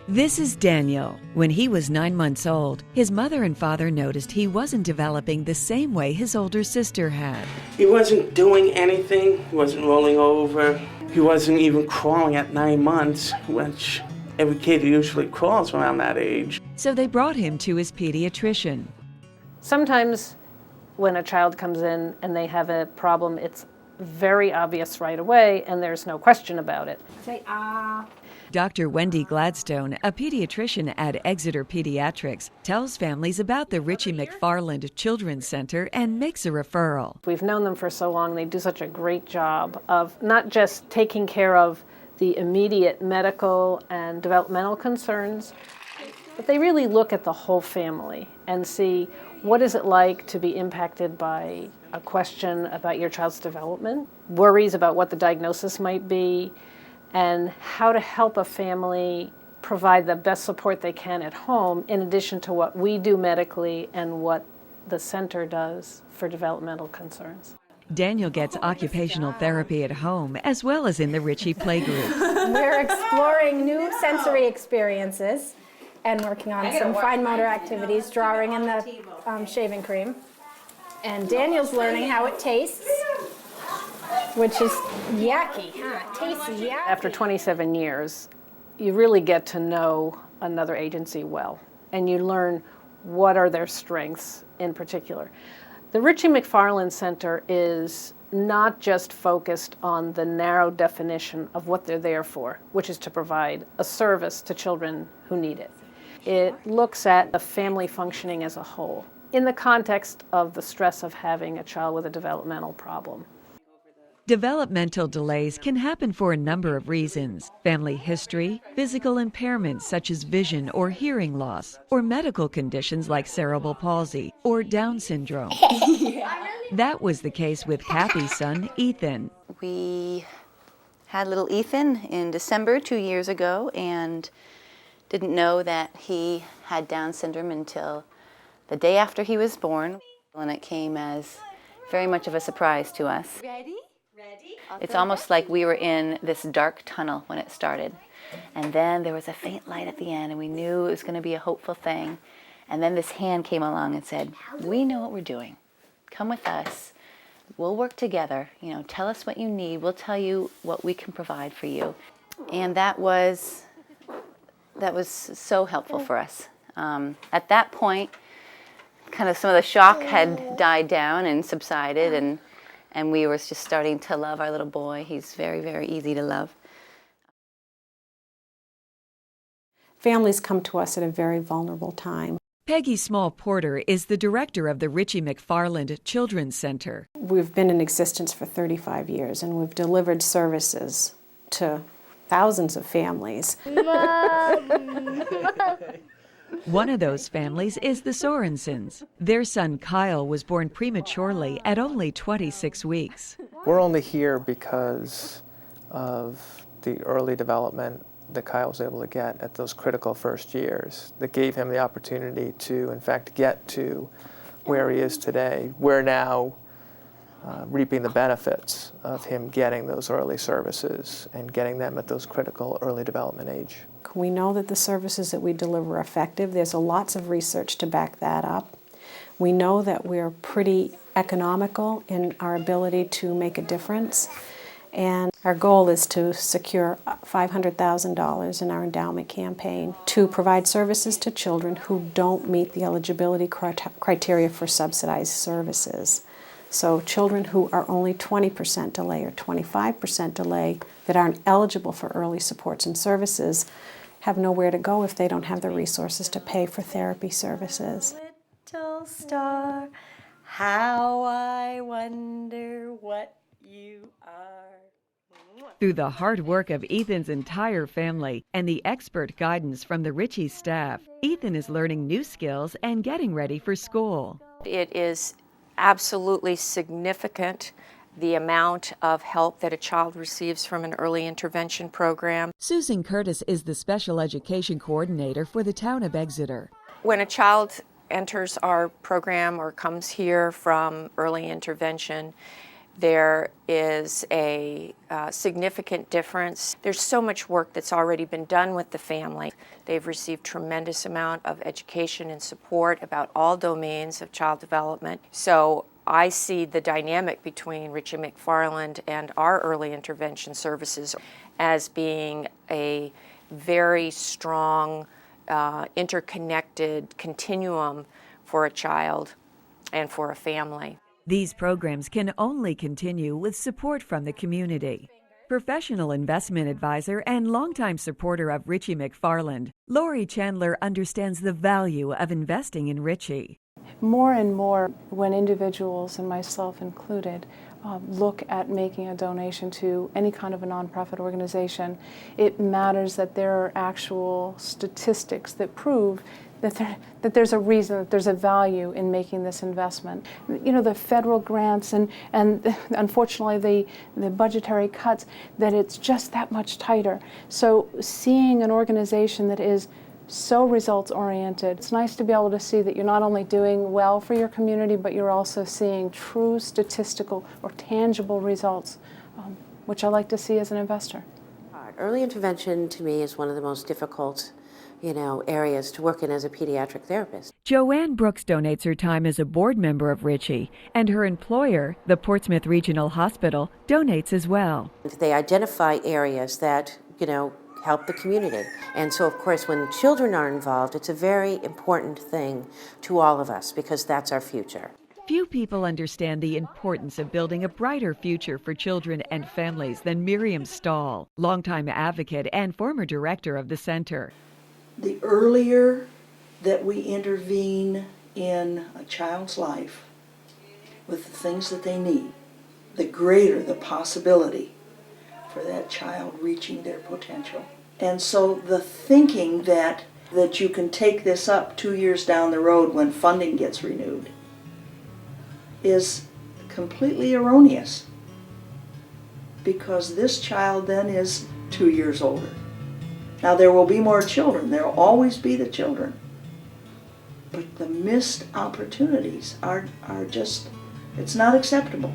This is Daniel. When he was 9 months old, his mother and father noticed he wasn't developing the same way his older sister had. He wasn't doing anything. He wasn't rolling over. He wasn't even crawling at 9 months, which every kid usually crawls around that age. So they brought him to his pediatrician. Sometimes when a child comes in and they have a problem, it's very obvious right away and there's no question about it. Say ah. Dr. Wendy Gladstone, a pediatrician at Exeter Pediatrics, tells families about the Richie McFarland Children's Center and makes a referral. We've known them for so long. They do such a great job of not just taking care of the immediate medical and developmental concerns, but they really look at the whole family and see what is it like to be impacted by a question about your child's development, worries about what the diagnosis might be, and how to help a family provide the best support they can at home, in addition to what we do medically and what the center does for developmental concerns. Daniel gets occupational therapy at home as well as in the Richie playgroup. We're exploring new sensory experiences and working on some fine motor activities, drawing in the shaving cream. And Daniel's learning how it tastes, which is yucky, huh? It tastes yucky. After 27 years, you really get to know another agency well, and you learn what are their strengths in particular. The Richie McFarland Center is not just focused on the narrow definition of what they're there for, which is to provide a service to children who need it. It looks at the family functioning as a whole in the context of the stress of having a child with a developmental problem. Developmental delays can happen for a number of reasons: family history, physical impairments such as vision or hearing loss, or medical conditions like cerebral palsy or Down syndrome. That was the case with Kathy's son, Ethan. We had little Ethan in December 2 years ago and didn't know that he had Down syndrome until the day after he was born, and it came as very much of a surprise to us. Ready? It's almost like we were in this dark tunnel when it started. And then there was a faint light at the end, and we knew it was going to be a hopeful thing. And then this hand came along and said, "We know what we're doing. Come with us. We'll work together. You know, tell us what you need. We'll tell you what we can provide for you." And that was so helpful for us. At that point, kind of some of the shock had died down and subsided, and we were just starting to love our little boy. He's very, very easy to love. Families come to us at a very vulnerable time. Peggy Small-Porter is the director of the Richie McFarland Children's Center. We've been in existence for 35 years, and we've delivered services to thousands of families. One of those families is the Sorensens. Their son Kyle was born prematurely at only 26 weeks. We're only here because of the early development that Kyle was able to get at those critical first years that gave him the opportunity to, in fact, get to where he is today. We're now reaping the benefits of him getting those early services and getting them at those critical early development age. We know that the services that we deliver are effective. There's lots of research to back that up. We know that we're pretty economical in our ability to make a difference. And our goal is to secure $500,000 in our endowment campaign to provide services to children who don't meet the eligibility criteria for subsidized services. So children who are only 20% delay or 25% delay that aren't eligible for early supports and services have nowhere to go if they don't have the resources to pay for therapy services. Little star, how I wonder what you are. Through the hard work of Ethan's entire family and the expert guidance from the Richie staff, Ethan is learning new skills and getting ready for school. It is absolutely significant, the amount of help that a child receives from an early intervention program. Susan Curtis is the special education coordinator for the town of Exeter. When a child enters our program or comes here from early intervention, there is a significant difference. There's so much work that's already been done with the family. They've received tremendous amount of education and support about all domains of child development. So I see the dynamic between Richie McFarland and our early intervention services as being a very strong, interconnected continuum for a child and for a family. These programs can only continue with support from the community. Professional investment advisor and longtime supporter of Richie McFarland, Lori Chandler understands the value of investing in Richie. More and more, when individuals, and myself included, look at making a donation to any kind of a nonprofit organization, it matters that there are actual statistics that prove that there's a reason, that there's a value in making this investment. You know, the federal grants and unfortunately the budgetary cuts, that it's just that much tighter. So seeing an organization that is so results-oriented, it's nice to be able to see that you're not only doing well for your community, but you're also seeing true statistical or tangible results, which I like to see as an investor. Early intervention to me is one of the most difficult areas to work in as a pediatric therapist. Joanne Brooks donates her time as a board member of Richie, and her employer, the Portsmouth Regional Hospital, donates as well. They identify areas that, help the community. And so, of course, when children are involved, it's a very important thing to all of us because that's our future. Few people understand the importance of building a brighter future for children and families than Miriam Stahl, longtime advocate and former director of the center. The earlier that we intervene in a child's life with the things that they need, the greater the possibility for that child reaching their potential. And so the thinking that you can take this up 2 years down the road when funding gets renewed is completely erroneous, because this child then is 2 years older. Now there will be more children, there will always be the children, but the missed opportunities are just, it's not acceptable.